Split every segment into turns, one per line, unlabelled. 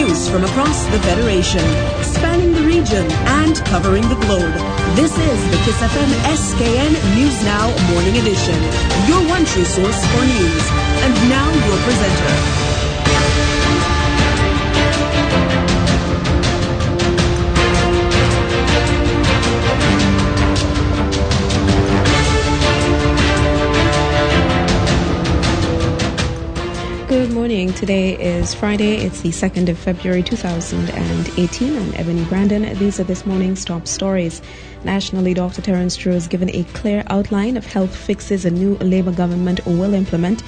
news from across the Federation, spanning the region and covering the globe. This is the Kyssfm SKN News Now Morning Edition, your one true source for news. And now your presenter.
Good morning. Today is Friday. It's the 2nd of February 2018. I'm Ebony Brandon. These are this morning's top stories. Nationally, Dr. Terence True has given a clear outline of health fixes a new Labour government will implement.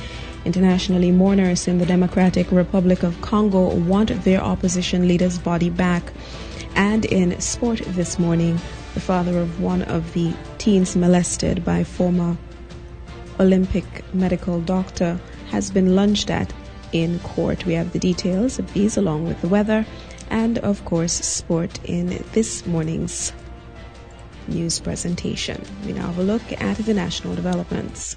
Internationally, mourners in the Democratic Republic of Congo want their opposition leader's body back. And in sport this morning, the father of one of the teens molested by former Olympic medical doctor has been lunged at in court. We have the details of these along with the weather and, of course, sport in this morning's news presentation. We now have a look at the national developments.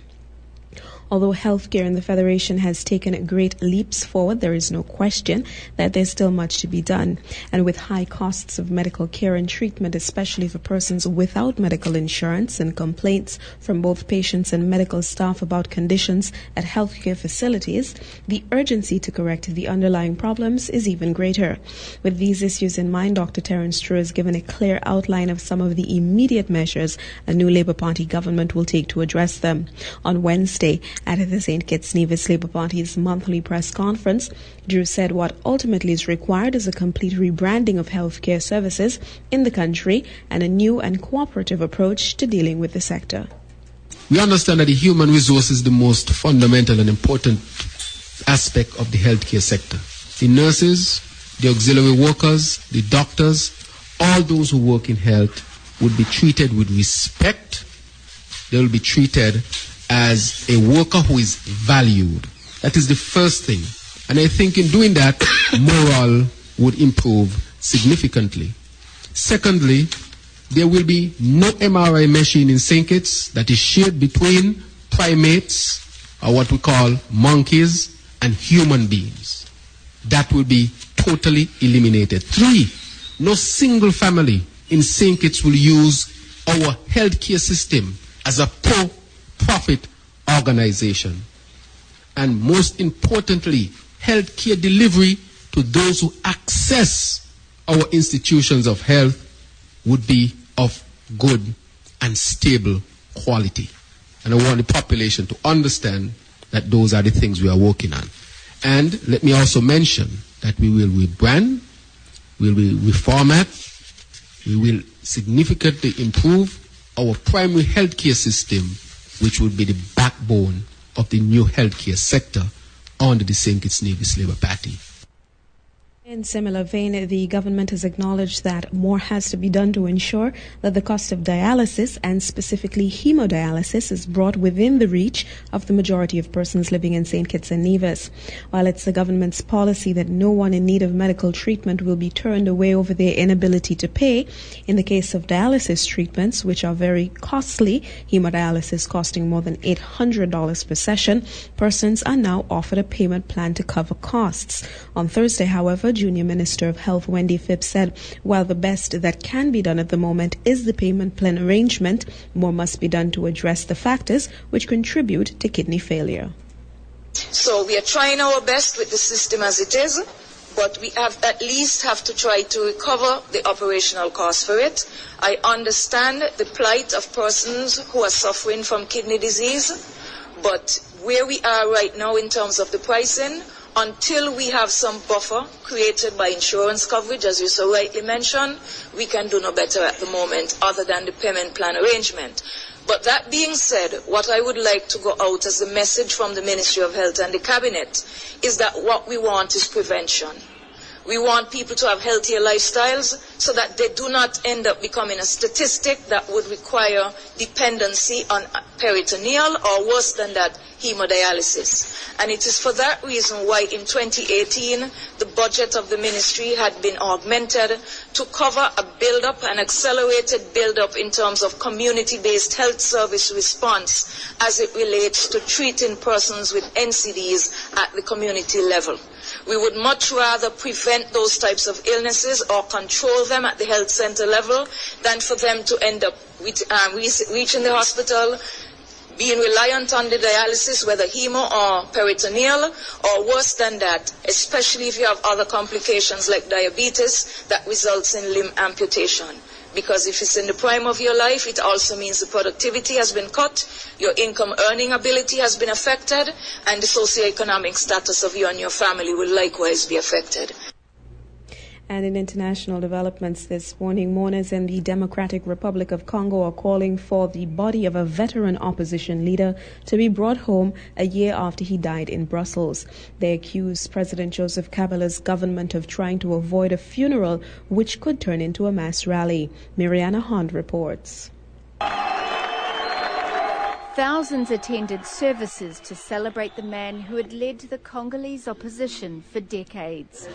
Although healthcare in the Federation has taken great leaps forward, there is no question that there's still much to be done. And with high costs of medical care and treatment, especially for persons without medical insurance, and complaints from both patients and medical staff about conditions at healthcare facilities, the urgency to correct the underlying problems is even greater. With these issues in mind, Dr. Terence True has given a clear outline of some of the immediate measures a new Labour Party government will take to address them. On Wednesday, at the St. Kitts Nevis Labour Party's monthly press conference, Drew said what ultimately is required is a complete rebranding of healthcare services in the country and a new and cooperative approach to dealing with the sector.
We understand that the human resource is the most fundamental and important aspect of the healthcare sector. The nurses, the auxiliary workers, the doctors, all those who work in health would be treated with respect. They will be treated as a worker who is valued. That is the first thing. And I think in doing that, morale would improve significantly. Secondly, there will be no MRI machine in St. Kitts that is shared between primates, or what we call monkeys, and human beings. That will be totally eliminated. 3, no single family in St. Kitts will use our healthcare system as a profit organization. And most importantly, healthcare delivery to those who access our institutions of health would be of good and stable quality. And I want the population to understand that those are the things we are working on. And let me also mention that we will rebrand, we will reformat, we will significantly improve our primary healthcare system, which will be the backbone of the new healthcare sector under the St. Kitts Nevis Labour Party.
In similar vein, the government has acknowledged that more has to be done to ensure that the cost of dialysis, and specifically hemodialysis, is brought within the reach of the majority of persons living in St. Kitts and Nevis. While it's the government's policy that no one in need of medical treatment will be turned away over their inability to pay, in the case of dialysis treatments, which are very costly, hemodialysis costing more than $800 per session, persons are now offered a payment plan to cover costs. On Thursday, however, Junior Minister of Health Wendy Phipps said while the best that can be done at the moment is the payment plan arrangement, more must be done to address the factors which contribute to kidney failure.
So we are trying our best with the system as it is, but we at least have to try to recover the operational cost for it. I understand the plight of persons who are suffering from kidney disease, but where we are right now in terms of the pricing, until we have some buffer created by insurance coverage, as you so rightly mentioned, we can do no better at the moment other than the payment plan arrangement. But that being said, what I would like to go out as a message from the Ministry of Health and the Cabinet is that what we want is prevention. We want people to have healthier lifestyles so that they do not end up becoming a statistic that would require dependency on peritoneal or worse than that, hemodialysis. And it is for that reason why in 2018 the budget of the ministry had been augmented to cover a build-up, an accelerated build-up in terms of community-based health service response as it relates to treating persons with NCDs at the community level. We would much rather prevent those types of illnesses or control them at the health center level than for them to end up reaching the hospital, being reliant on the dialysis, whether hemo or peritoneal, or worse than that, especially if you have other complications like diabetes that results in limb amputation. Because if it's in the prime of your life, it also means the productivity has been cut, your income earning ability has been affected, and the socioeconomic status of you and your family will likewise be affected.
And in international developments this morning, mourners in the Democratic Republic of Congo are calling for the body of a veteran opposition leader to be brought home a year after he died in Brussels. They accuse President Joseph Kabila's government of trying to avoid a funeral which could turn into a mass rally. Mariana Hunt reports.
Thousands attended services to celebrate the man who had led the Congolese opposition for decades.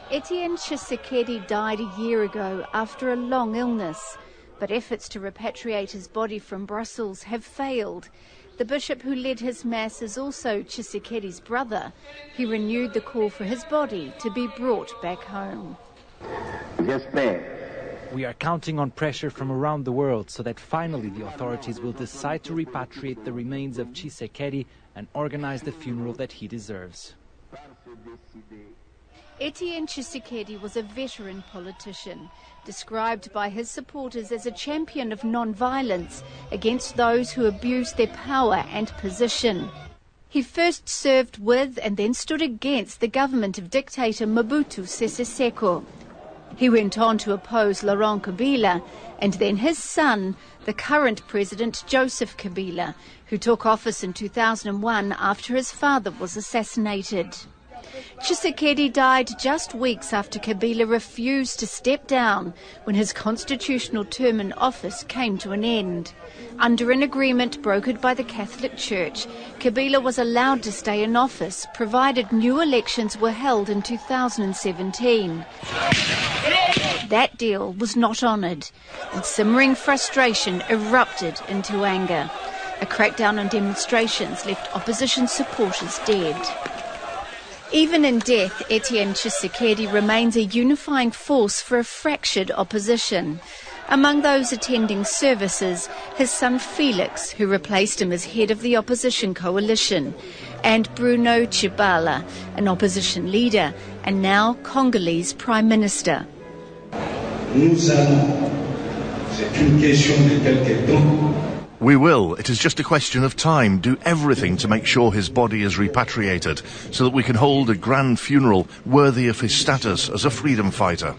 Etienne Tshisekedi died a year ago after a long illness, but efforts to repatriate his body from Brussels have failed. The bishop who led his mass is also Tshisekedi's brother. He renewed the call for his body to be brought back home.
We are counting on pressure from around the world so that finally the authorities will decide to repatriate the remains of Tshisekedi and organize the funeral that he deserves.
Etienne Tshisekedi was a veteran politician, described by his supporters as a champion of non-violence against those who abused their power and position. He first served with and then stood against the government of dictator Mobutu Sese Seko. He went on to oppose Laurent Kabila and then his son, the current president Joseph Kabila, who took office in 2001 after his father was assassinated. Tshisekedi died just weeks after Kabila refused to step down when his constitutional term in office came to an end. Under an agreement brokered by the Catholic Church, Kabila was allowed to stay in office provided new elections were held in 2017. That deal was not honoured, and simmering frustration erupted into anger. A crackdown on demonstrations left opposition supporters dead. Even in death, Etienne Tshisekedi remains a unifying force for a fractured opposition. Among those attending services, his son Felix, who replaced him as head of the opposition coalition, and Bruno Tshibala, an opposition leader and now Congolese Prime Minister.
We will. It is just a question of time. Do everything to make sure his body is repatriated so that we can hold a grand funeral worthy of his status as a freedom fighter.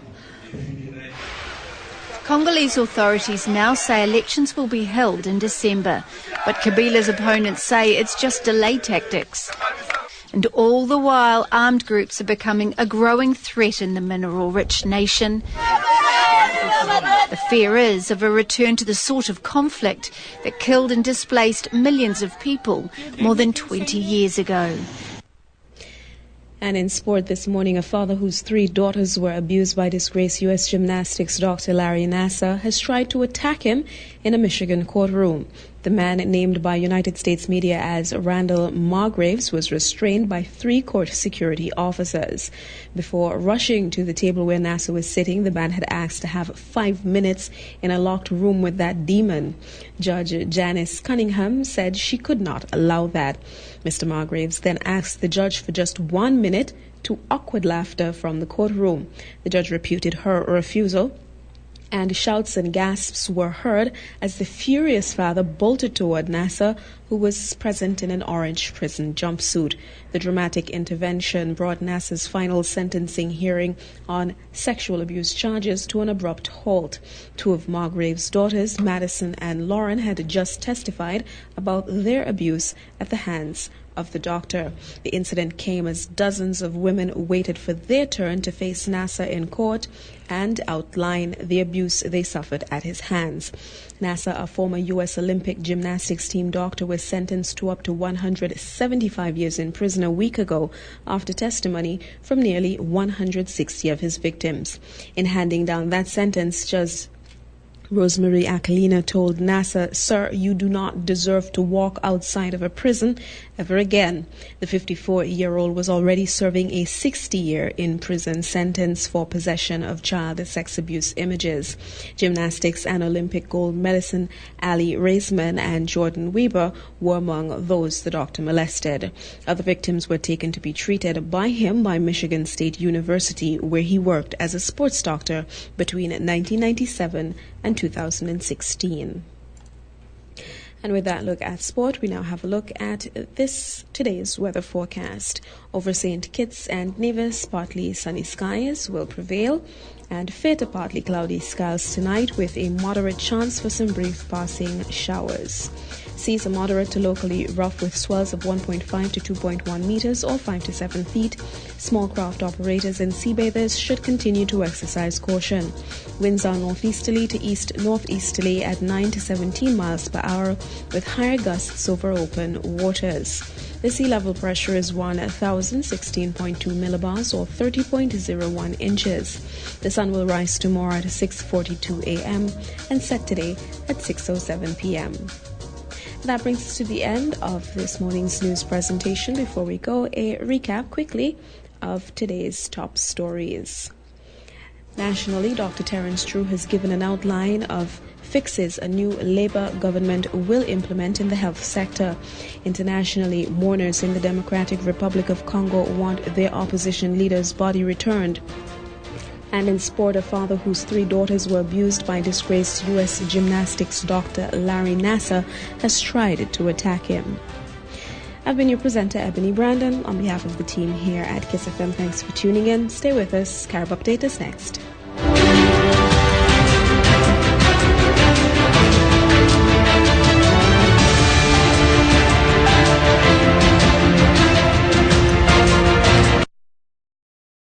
Congolese authorities now say elections will be held in December, but Kabila's opponents say it's just delay tactics. And all the while, armed groups are becoming a growing threat in the mineral-rich nation. The fear is of a return to the sort of conflict that killed and displaced millions of people more than 20 years ago.
And in sport this morning, a father whose 3 daughters were abused by disgraced U.S. gymnastics Dr. Larry Nassar has tried to attack him in a Michigan courtroom. The man, named by United States media as Randall Margraves, was restrained by 3 court security officers. Before rushing to the table where Nassar was sitting, the man had asked to have 5 minutes in a locked room with that demon. Judge Janice Cunningham said she could not allow that. Mr. Margraves then asked the judge for just 1 minute to awkward laughter from the courtroom. The judge repeated her refusal, and shouts and gasps were heard as the furious father bolted toward Nassar, who was present in an orange prison jumpsuit. The dramatic intervention brought Nassar's final sentencing hearing on sexual abuse charges to an abrupt halt. 2 of Margrave's daughters, Madison and Lauren, had just testified about their abuse at the hands of the doctor. The incident came as dozens of women waited for their turn to face Nasser in court and outline the abuse they suffered at his hands. Nasser, a former U.S. Olympic gymnastics team doctor, was sentenced to up to 175 years in prison a week ago after testimony from nearly 160 of his victims. In handing down that sentence, Judge Rosemary Aquilina told Nasser, "Sir, you do not deserve to walk outside of a prison ever again." The 54-year-old was already serving a 60-year in prison sentence for possession of child sex abuse images. Gymnastics and Olympic gold medalist Ali Raisman and Jordan Weber were among those the doctor molested. Other victims were taken to be treated by him by Michigan State University, where he worked as a sports doctor between 1997 and 2016. And with that look at sport, we now have a look at today's weather forecast. Over St. Kitts and Nevis, partly sunny skies will prevail, and fair to partly cloudy skies tonight with a moderate chance for some brief passing showers. Seas are moderate to locally rough with swells of 1.5 to 2.1 meters or 5 to 7 feet. Small craft operators and sea bathers should continue to exercise caution. Winds are northeasterly to east-northeasterly at 9 to 17 miles per hour with higher gusts over open waters. The sea level pressure is 1,016.2 millibars or 30.01 inches. The sun will rise tomorrow at 6:42 a.m. and set today at 6:07 p.m. That brings us to the end of this morning's news presentation. Before we go, a recap quickly of today's top stories. Nationally, Dr. Terence True has given an outline of fixes a new Labour government will implement in the health sector. Internationally, mourners in the Democratic Republic of Congo want their opposition leader's body returned. And in sport, a father whose 3 daughters were abused by disgraced U.S. gymnastics doctor Larry Nasser has tried to attack him. I've been your presenter, Ebony Brandon. On behalf of the team here at Kyssfm, thanks for tuning in. Stay with us. Carib Update is next.